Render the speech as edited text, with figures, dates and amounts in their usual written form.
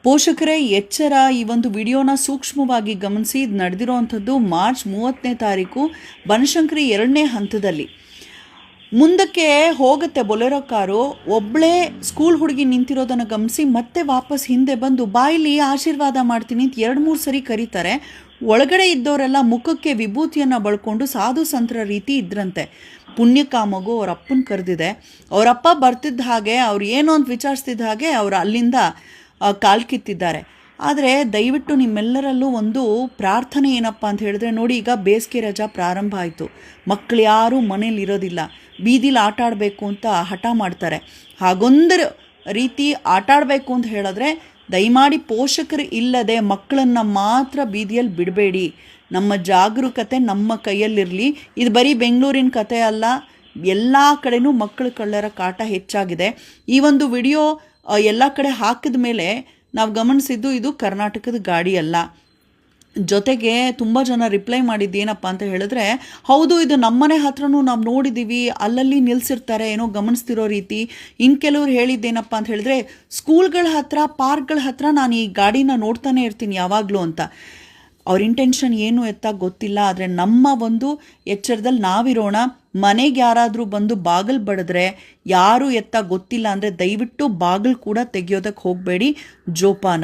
ಪೋಷಕರೇ ಎಚ್ಚರ. ಈ ಒಂದು ವಿಡಿಯೋನ ಸೂಕ್ಷ್ಮವಾಗಿ ಗಮನಿಸಿ. ಇದು ನಡೆದಿರೋವಂಥದ್ದು ಮಾರ್ಚ್ 30ನೇ ತಾರೀಕು ಬನಶಂಕರಿ 2ನೇ ಹಂತದಲ್ಲಿ. ಮುಂದಕ್ಕೆ ಹೋಗುತ್ತೆ ಬೊಲೆರೋ ಕಾರು. ಒಬ್ಬಳೇ ಸ್ಕೂಲ್ ಹುಡುಗಿ ನಿಂತಿರೋದನ್ನು ಗಮನಿಸಿ ಮತ್ತೆ ವಾಪಸ್ ಹಿಂದೆ ಬಂದು ಬಾಯಲ್ಲಿ ಆಶೀರ್ವಾದ ಮಾಡ್ತೀನಿ ಅಂತ 2-3 ಸರಿ ಕರೀತಾರೆ. ಒಳಗಡೆ ಇದ್ದವರೆಲ್ಲ ಮುಖಕ್ಕೆ ವಿಭೂತಿಯನ್ನು ಬಳ್ಕೊಂಡು ಸಾಧು ಸಂತರ ರೀತಿ ಇದ್ರಂತೆ. ಪುಣ್ಯಕ್ಕೆ ಆ ಮಗು ಅವ್ರ ಅಪ್ಪನ ಕರೆದಿದೆ. ಅವರಪ್ಪ ಬರ್ತಿದ್ದ ಹಾಗೆ ಅವ್ರು ಏನು ಅಂತ ವಿಚಾರಿಸ್ತಿದ್ದ ಹಾಗೆ ಅವರು ಅಲ್ಲಿಂದ ಕಾಲು ಕಿತ್ತಿದ್ದಾರೆ. ಆದರೆ ದಯವಿಟ್ಟು ನಿಮ್ಮೆಲ್ಲರಲ್ಲೂ ಒಂದು ಪ್ರಾರ್ಥನೆ ಏನಪ್ಪ ಅಂತ ಹೇಳಿದ್ರೆ, ನೋಡಿ ಈಗ ಬೇಸಿಗೆ ರಜಾ ಪ್ರಾರಂಭ ಆಯಿತು. ಮಕ್ಕಳು ಯಾರೂ ಮನೇಲಿ ಇರೋದಿಲ್ಲ, ಬೀದಿಲಿ ಆಟ ಆಡಬೇಕು ಅಂತ ಹಠ ಮಾಡ್ತಾರೆ. ಹಾಗೊಂದು ರೀತಿ ಆಟ ಆಡಬೇಕು ಅಂತ ಹೇಳಿದ್ರೆ ದಯಮಾಡಿ ಪೋಷಕರು ಇಲ್ಲದೆ ಮಕ್ಕಳನ್ನು ಮಾತ್ರ ಬೀದಿಯಲ್ಲಿ ಬಿಡಬೇಡಿ. ನಮ್ಮ ಜಾಗರೂಕತೆ ನಮ್ಮ ಕೈಯಲ್ಲಿರಲಿ. ಇದು ಬರೀ ಬೆಂಗಳೂರಿನ ಕತೆ ಅಲ್ಲ, ಎಲ್ಲ ಕಡೆನೂ ಮಕ್ಕಳ ಕಳ್ಳರ ಕಾಟ ಹೆಚ್ಚಾಗಿದೆ. ಈ ಒಂದು ವಿಡಿಯೋ ಎಲ್ಲ ಕಡೆ ಹಾಕಿದ ಮೇಲೆ ನಾವು ಗಮನಿಸಿದ್ದು ಇದು ಕರ್ನಾಟಕದ ಗಾಡಿ ಅಲ್ಲ. ಜೊತೆಗೆ ತುಂಬ ಜನ ರಿಪ್ಲೈ ಮಾಡಿದ್ದೇನಪ್ಪ ಅಂತ ಹೇಳಿದ್ರೆ, ಹೌದು ಇದು ನಮ್ಮನೆ ಹತ್ರನೂ ನಾವು ನೋಡಿದ್ದೀವಿ, ಅಲ್ಲಲ್ಲಿ ನಿಲ್ಲಿಸಿರ್ತಾರೆ ಏನೋ ಗಮನಿಸ್ತಿರೋ ರೀತಿ. ಇನ್ನು ಕೆಲವ್ರು ಹೇಳಿದ್ದೇನಪ್ಪ ಅಂತ ಹೇಳಿದ್ರೆ, ಸ್ಕೂಲ್ಗಳ ಹತ್ರ ಪಾರ್ಕ್ಗಳ ಹತ್ರ ನಾನು ಈ ಗಾಡಿನ ನೋಡ್ತಾನೆ ಇರ್ತೀನಿ ಯಾವಾಗಲೂ ಅಂತ. ಅವ್ರ ಇಂಟೆನ್ಷನ್ ಏನು ಎತ್ತ ಗೊತ್ತಿಲ್ಲ. ಆದರೆ ನಮ್ಮ ಒಂದು ಎಚ್ಚರದಲ್ಲಿ ನಾವಿರೋಣ. ಮನೆಗೆ ಯಾರಾದರೂ ಬಂದು ಬಾಗಿಲು ಬಡಿದ್ರೆ ಯಾರು ಎತ್ತ ಗೊತ್ತಿಲ್ಲ ಅಂದರೆ ದಯವಿಟ್ಟು ಬಾಗಿಲು ಕೂಡ ತೆಗೆಯೋದಕ್ಕೆ ಹೋಗಬೇಡಿ. ಜೋಪಾನ.